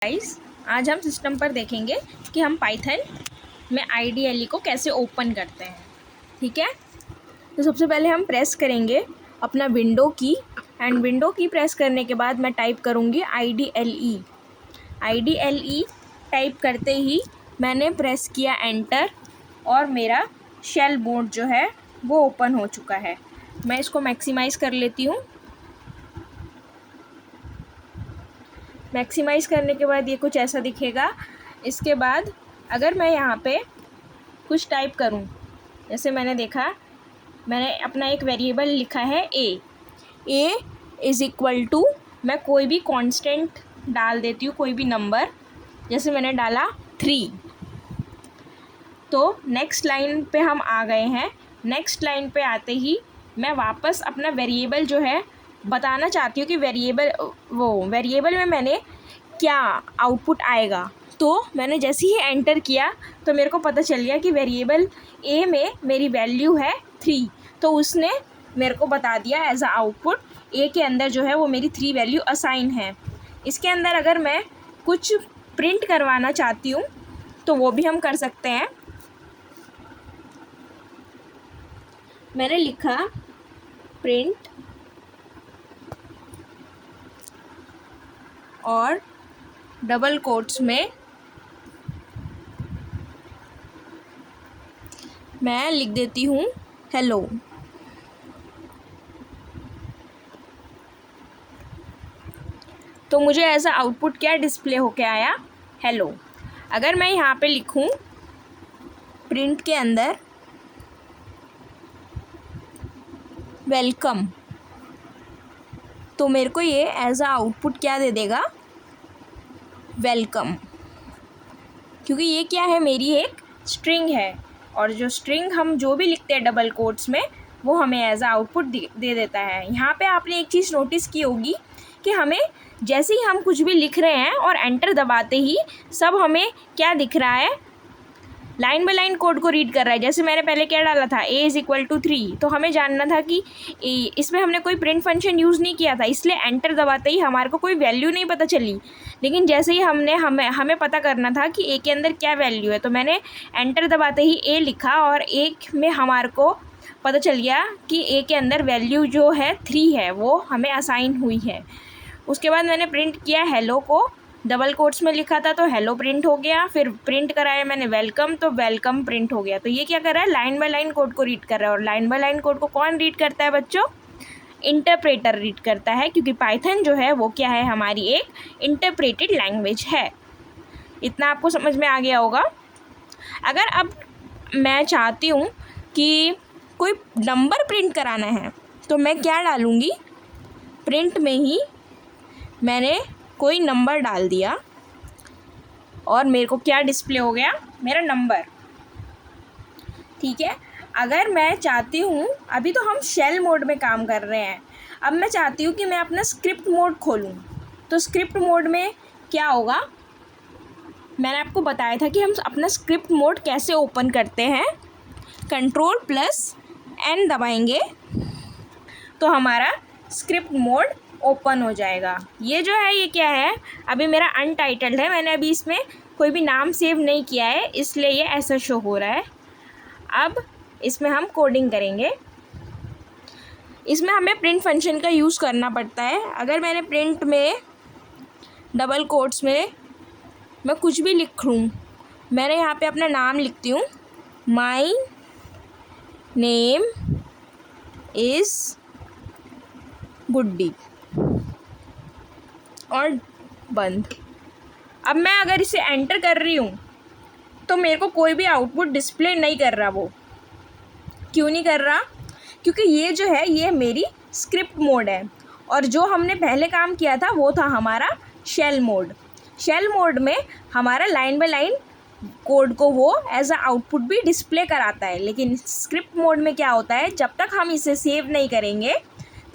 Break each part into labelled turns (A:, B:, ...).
A: Guys, आज हम system पर देखेंगे कि हम पाइथन में IDLE को कैसे ओपन करते हैं। ठीक है, तो सबसे पहले हम प्रेस करेंगे अपना विंडो की एंड विंडो की प्रेस करने के बाद मैं टाइप करूँगी IDLE टाइप करते ही मैंने प्रेस किया एंटर और मेरा शेल मोड जो है वो ओपन हो चुका है। मैं इसको मैक्सिमाइज़ कर लेती हूँ। मैक्सिमाइज़ करने के बाद ये कुछ ऐसा दिखेगा। इसके बाद अगर मैं यहाँ पे कुछ टाइप करूँ, जैसे मैंने देखा, मैंने अपना एक वेरिएबल लिखा है ए इज़ इक्वल टू, मैं कोई भी कांस्टेंट डाल देती हूँ, कोई भी नंबर, जैसे मैंने डाला 3। तो नेक्स्ट लाइन पे हम आ गए हैं। नेक्स्ट लाइन पे आते ही मैं वापस अपना वेरिएबल जो है बताना चाहती हूँ कि वेरिएबल में मैंने क्या आउटपुट आएगा। तो मैंने जैसे ही एंटर किया तो मेरे को पता चल गया कि वेरिएबल ए में मेरी वैल्यू है 3, तो उसने मेरे को बता दिया एज अ आउटपुट ए के अंदर जो है वो मेरी 3 वैल्यू असाइन है। इसके अंदर अगर मैं कुछ प्रिंट करवाना चाहती हूँ तो वो भी हम कर सकते हैं। मैंने लिखा प्रिंट और डबल कोट्स में मैं लिख देती हूँ हेलो। तो मुझे एज अ आउटपुट क्या डिस्प्ले होके आया, हेलो। अगर मैं यहाँ पे लिखूँ प्रिंट के अंदर वेलकम, तो मेरे को ये एज अ आउटपुट क्या दे देगा, वेलकम, क्योंकि ये क्या है, मेरी एक स्ट्रिंग है और जो स्ट्रिंग हम जो भी लिखते हैं डबल कोट्स में वो हमें एज अ आउटपुट दे देता है। यहाँ पे आपने एक चीज़ नोटिस की होगी कि हमें जैसे ही हम कुछ भी लिख रहे हैं और एंटर दबाते ही सब हमें क्या दिख रहा है, लाइन बाय लाइन कोड को रीड कर रहा है। जैसे मैंने पहले क्या डाला था, ए इज़ इक्वल टू 3, तो हमें जानना था कि इसमें हमने कोई प्रिंट फंक्शन यूज़ नहीं किया था, इसलिए एंटर दबाते ही हमारे को कोई वैल्यू नहीं पता चली। लेकिन जैसे ही हमें पता करना था कि ए के अंदर क्या वैल्यू है, तो मैंने एंटर दबाते ही ए लिखा और ए में हमारे को पता चल गया कि ए के अंदर वैल्यू जो है 3 है, वो हमें असाइन हुई है। उसके बाद मैंने प्रिंट किया हेलो को, डबल कोट्स में लिखा था तो हेलो प्रिंट हो गया। फिर प्रिंट कराया मैंने वेलकम, तो वेलकम प्रिंट हो गया। तो ये क्या कर रहा है, लाइन बाय लाइन कोड को रीड कर रहा है। और लाइन बाय लाइन कोड को कौन रीड करता है बच्चों, इंटरप्रेटर रीड करता है, क्योंकि पाइथन जो है वो क्या है, हमारी एक इंटरप्रेटेड लैंग्वेज है। इतना आपको समझ में आ गया होगा। अगर अब मैं चाहती हूँ कि कोई नंबर प्रिंट कराना है तो मैं क्या डालूँगी, प्रिंट में ही मैंने कोई नंबर डाल दिया और मेरे को क्या डिस्प्ले हो गया, मेरा नंबर। ठीक है, अगर मैं चाहती हूँ, अभी तो हम शेल मोड में काम कर रहे हैं, अब मैं चाहती हूँ कि मैं अपना स्क्रिप्ट मोड खोलूँ, तो स्क्रिप्ट मोड में क्या होगा, मैंने आपको बताया था कि हम अपना स्क्रिप्ट मोड कैसे ओपन करते हैं। Ctrl+N दबाएंगे तो हमारा स्क्रिप्ट मोड ओपन हो जाएगा। ये जो है ये क्या है, अभी मेरा अनटाइटल्ड है, मैंने अभी इसमें कोई भी नाम सेव नहीं किया है, इसलिए ये ऐसा शो हो रहा है। अब इसमें हम कोडिंग करेंगे। इसमें हमें प्रिंट फंक्शन का यूज़ करना पड़ता है। अगर मैंने प्रिंट में डबल कोट्स में मैं कुछ भी लिख लूँ, मैंने यहाँ पे अपना नाम लिखती हूँ, माई नेम इज़ गुड्डी, और बंद। अब मैं अगर इसे एंटर कर रही हूँ तो मेरे को कोई भी आउटपुट डिस्प्ले नहीं कर रहा। वो क्यों नहीं कर रहा, क्योंकि ये जो है ये मेरी स्क्रिप्ट मोड है और जो हमने पहले काम किया था वो था हमारा शेल मोड। शेल मोड में हमारा लाइन बाय लाइन कोड को वो एज अ आउटपुट भी डिस्प्ले कराता है, लेकिन स्क्रिप्ट मोड में क्या होता है, जब तक हम इसे सेव नहीं करेंगे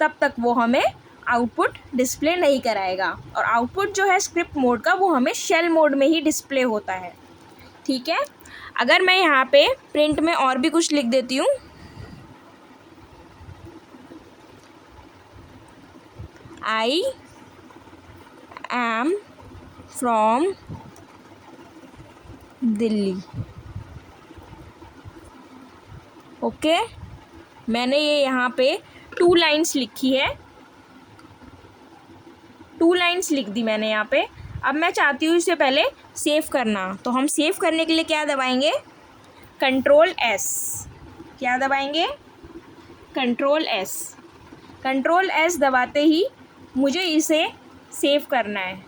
A: तब तक वो हमें आउटपुट डिस्प्ले नहीं कराएगा। और आउटपुट जो है स्क्रिप्ट मोड का वो हमें शेल मोड में ही डिस्प्ले होता है। ठीक है, अगर मैं यहाँ पे प्रिंट में और भी कुछ लिख देती हूँ, I am from Delhi. Okay, मैंने ये यहाँ पे 2 लाइन्स लिखी है, 2 लाइन्स लिख दी मैंने यहाँ पे। अब मैं चाहती हूँ इसे पहले सेव करना, तो हम सेव करने के लिए क्या दबाएंगे, Ctrl+S। क्या दबाएंगे, Ctrl+S। Ctrl+S दबाते ही मुझे इसे सेव करना है,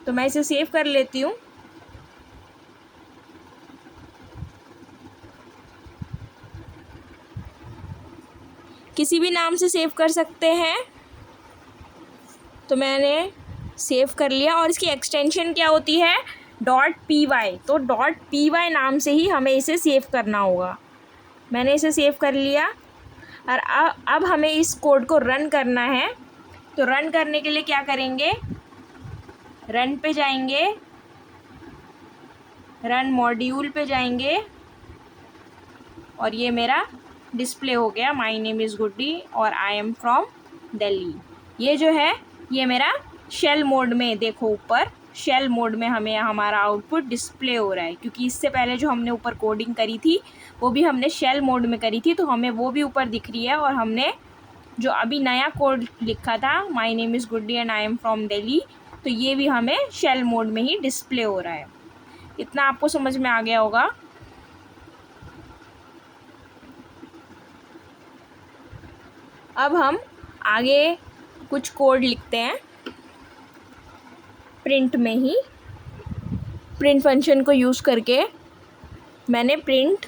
A: तो मैं इसे सेव कर लेती हूँ। किसी भी नाम से सेव कर सकते हैं, तो मैंने सेव कर लिया। और इसकी एक्सटेंशन क्या होती है, .py। तो .py नाम से ही हमें इसे सेव करना होगा। मैंने इसे सेव कर लिया। और अब हमें इस कोड को रन करना है। तो रन करने के लिए क्या करेंगे, रन पे जाएंगे, रन मॉड्यूल पे जाएंगे, और ये मेरा डिस्प्ले हो गया, माय नेम इज़ गुड्डी और आई एम फ्रॉम दिल्ली। ये जो है ये मेरा शेल मोड में, देखो ऊपर शेल मोड में हमें हमारा आउटपुट डिस्प्ले हो रहा है, क्योंकि इससे पहले जो हमने ऊपर कोडिंग करी थी वो भी हमने शेल मोड में करी थी, तो हमें वो भी ऊपर दिख रही है। और हमने जो अभी नया कोड लिखा था, my name is Guddi and I am from Delhi, तो ये भी हमें शेल मोड में ही डिस्प्ले हो रहा है। इतना आपको समझ में आ गया होगा। अब हम आगे कुछ कोड लिखते हैं प्रिंट में ही। प्रिंट फंक्शन को यूज़ करके मैंने प्रिंट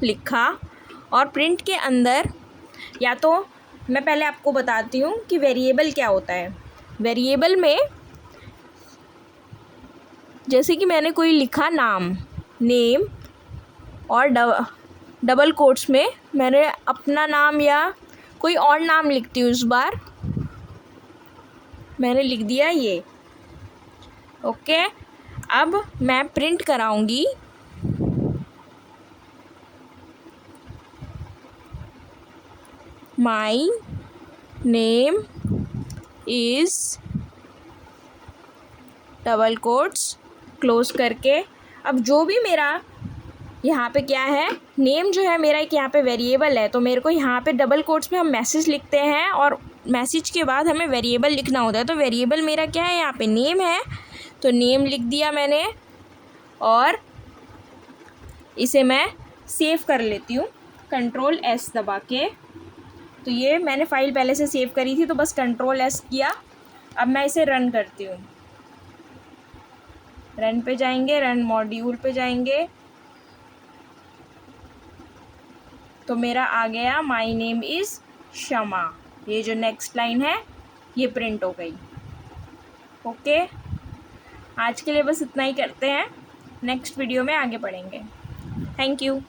A: लिखा, और प्रिंट के अंदर, या तो मैं पहले आपको बताती हूँ कि वेरिएबल क्या होता है। वेरिएबल में जैसे कि मैंने कोई लिखा नाम, नेम, और डबल कोट्स में मैंने अपना नाम या कोई और नाम लिखती हूँ। इस बार मैंने लिख दिया ये। ओके, अब मैं प्रिंट कराऊंगी my name is double quotes close करके। अब जो भी मेरा यहाँ पे क्या है, नेम जो है मेरा एक यहाँ पे वेरिएबल है, तो मेरे को यहाँ पे डबल कोट्स में हम मैसेज लिखते हैं, और मैसेज के बाद हमें वेरिएबल लिखना होता है। तो वेरिएबल मेरा क्या है, यहाँ पे नेम है, तो नेम लिख दिया मैंने, और इसे मैं सेव कर लेती हूँ Ctrl+S दबा के। तो ये मैंने फ़ाइल पहले से सेव करी थी, तो बस Ctrl+S किया। अब मैं इसे रन करती हूँ। रन पे जाएंगे, रन मॉड्यूल पे जाएंगे, तो मेरा आ गया माय नेम इज़ शमा। ये जो नेक्स्ट लाइन है ये प्रिंट हो गई। ओके, आज के लिए बस इतना ही करते हैं, नेक्स्ट वीडियो में आगे बढ़ेंगे। Thank you.